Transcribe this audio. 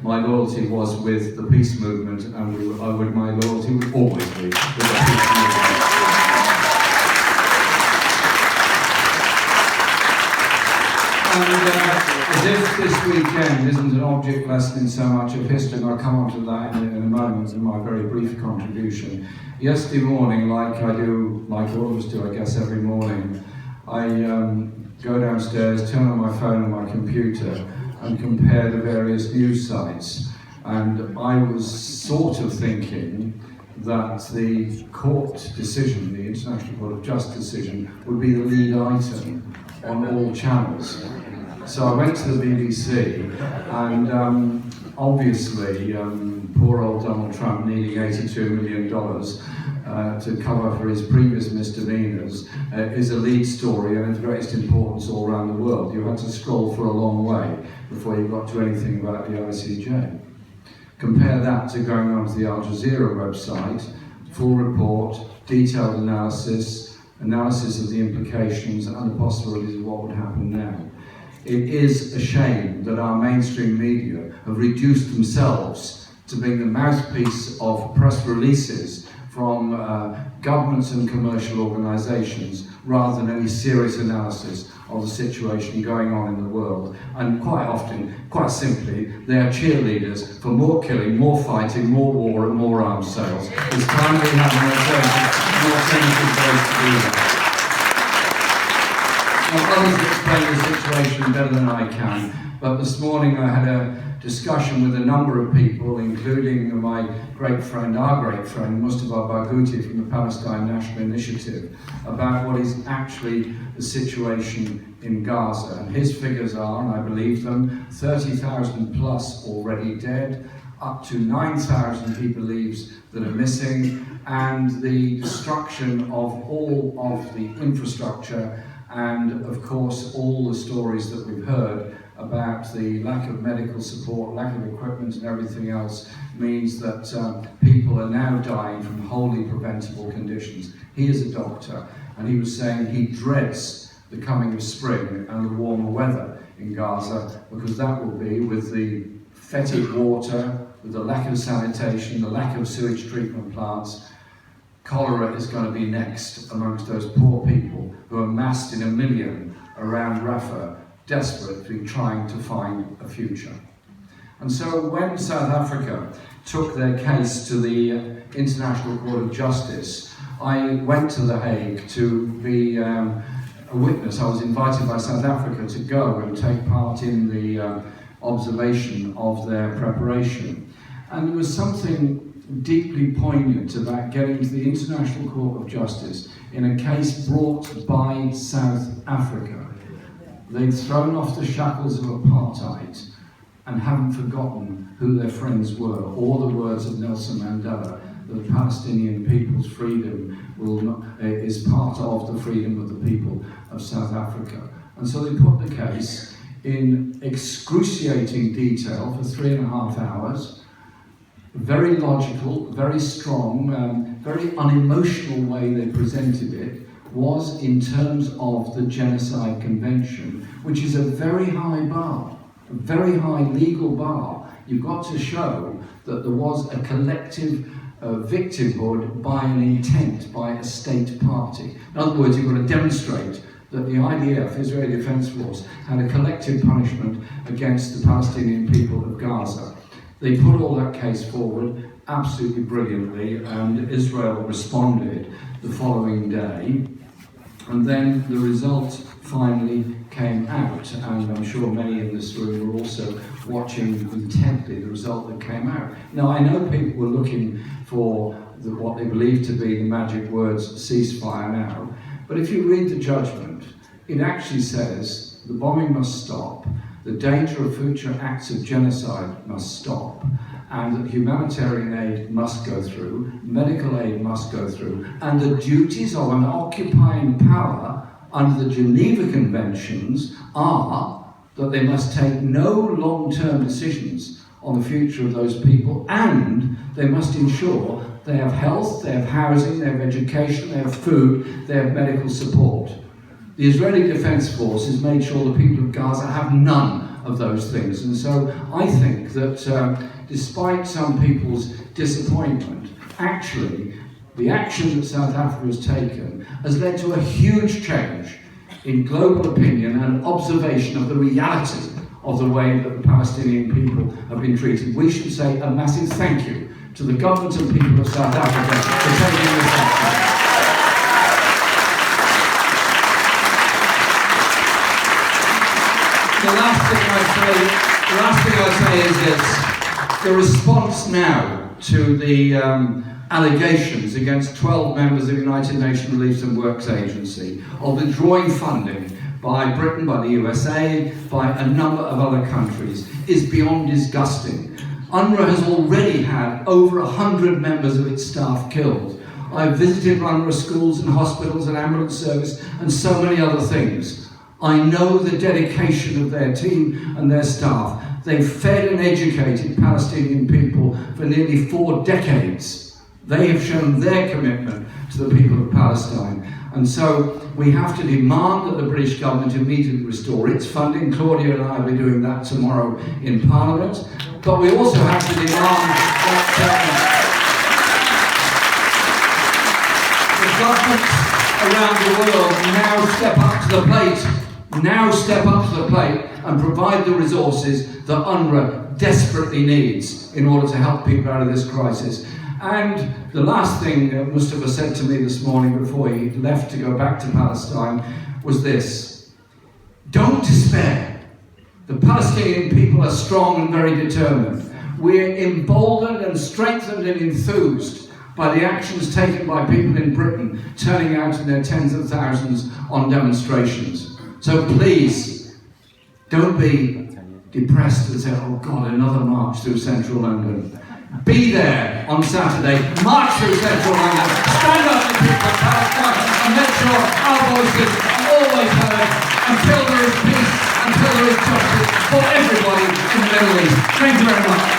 my loyalty was with the peace movement, and my loyalty would always be with the peace movement. And as if this weekend isn't an object lesson in so much of history, and I'll come on to that in a moment in my very brief contribution. Yesterday morning, like I do, like all of us do, I guess, every morning, I go downstairs, turn on my phone and my computer, and compare the various news sites. And I was sort of thinking that the court decision, the International Court of Justice decision, would be the lead item on all channels. So I went to the BBC, and obviously, poor old Donald Trump needing $82 million to cover for his previous misdemeanors is a lead story and of greatest importance all around the world. You had to scroll for a long way before you got to anything about the ICJ. Compare that to going onto the Al Jazeera website, full report, detailed analysis of the implications and the possibilities of what would happen now. It is a shame that our mainstream media have reduced themselves to being the mouthpiece of press releases from governments and commercial organisations rather than any serious analysis of the situation going on in the world. And quite often, quite simply, they are cheerleaders for more killing, more fighting, more war and more arms sales. It's time we have an alternative ways to do that. Now, others explain the situation better than I can, but this morning I had a discussion with a number of people, including my great friend, our great friend, Mustafa Barghouti from the Palestine National Initiative, about what is actually the situation in Gaza. And his figures are, and I believe them, 30,000 plus already dead, up to 9,000 he believes that are missing, and the destruction of all of the infrastructure, and of course all the stories that we've heard about the lack of medical support, lack of equipment and everything else means that people are now dying from wholly preventable conditions. He is a doctor, and he was saying he dreads the coming of spring and the warmer weather in Gaza, because that will be, with the fetid water, with the lack of sanitation, the lack of sewage treatment plants, cholera is going to be next amongst those poor people who are massed in a million around Rafah, desperately trying to find a future. And so when South Africa took their case to the International Court of Justice, I went to The Hague to be a witness. I was invited by South Africa to go and take part in the observation of their preparation. And there was something deeply poignant about getting to the International Court of Justice in a case brought by South Africa. They'd thrown off the shackles of apartheid and haven't forgotten who their friends were, or the words of Nelson Mandela, that the Palestinian people's freedom is part of the freedom of the people of South Africa. And so they put the case in excruciating detail for 3.5 hours, very logical, very strong, very unemotional way they presented it, was in terms of the Genocide Convention, which is a very high bar, a very high legal bar. You've got to show that there was a collective victimhood by an intent, by a state party. In other words, you've got to demonstrate that the IDF, Israeli Defense Force, had a collective punishment against the Palestinian people of Gaza. They put all that case forward absolutely brilliantly, and Israel responded the following day. And then the result finally came out, and I'm sure many in this room were also watching intently the result that came out. Now, I know people were looking for what they believe to be the magic words, ceasefire now, but if you read the judgment, it actually says the bombing must stop, the danger of future acts of genocide must stop, and that humanitarian aid must go through, medical aid must go through, and the duties of an occupying power under the Geneva Conventions are that they must take no long-term decisions on the future of those people, and they must ensure they have health, they have housing, they have education, they have food, they have medical support. The Israeli Defense Force has made sure the people of Gaza have none of those things. And so I think that despite some people's disappointment, actually the action that South Africa has taken has led to a huge change in global opinion and observation of the reality of the way that the Palestinian people have been treated. We should say a massive thank you to the government and people of South Africa for taking this action. The last thing I say is this: the response now to the allegations against 12 members of the United Nations Relief and Works Agency of withdrawing funding by Britain, by the USA, by a number of other countries is beyond disgusting. UNRWA has already had over 100 members of its staff killed. I've visited UNRWA schools and hospitals and ambulance service and so many other things. I know the dedication of their team and their staff. They've fed and educated Palestinian people for nearly 4 decades. They have shown their commitment to the people of Palestine. And so we have to demand that the British government immediately restore its funding. Claudia and I will be doing that tomorrow in Parliament. But we also have to demand that the governments around the world now step up to the plate and provide the resources that UNRWA desperately needs in order to help people out of this crisis. And the last thing that Mustafa said to me this morning before he left to go back to Palestine was this: don't despair. The Palestinian people are strong and very determined. We're emboldened and strengthened and enthused by the actions taken by people in Britain turning out in their tens of thousands on demonstrations. So please, don't be depressed and say, oh God, another march through central London. Be there on Saturday, march through central London, stand up for the people of Palestine and make sure our voices are always heard until there is peace, until there is justice for everybody in the Middle East. Thank you very much.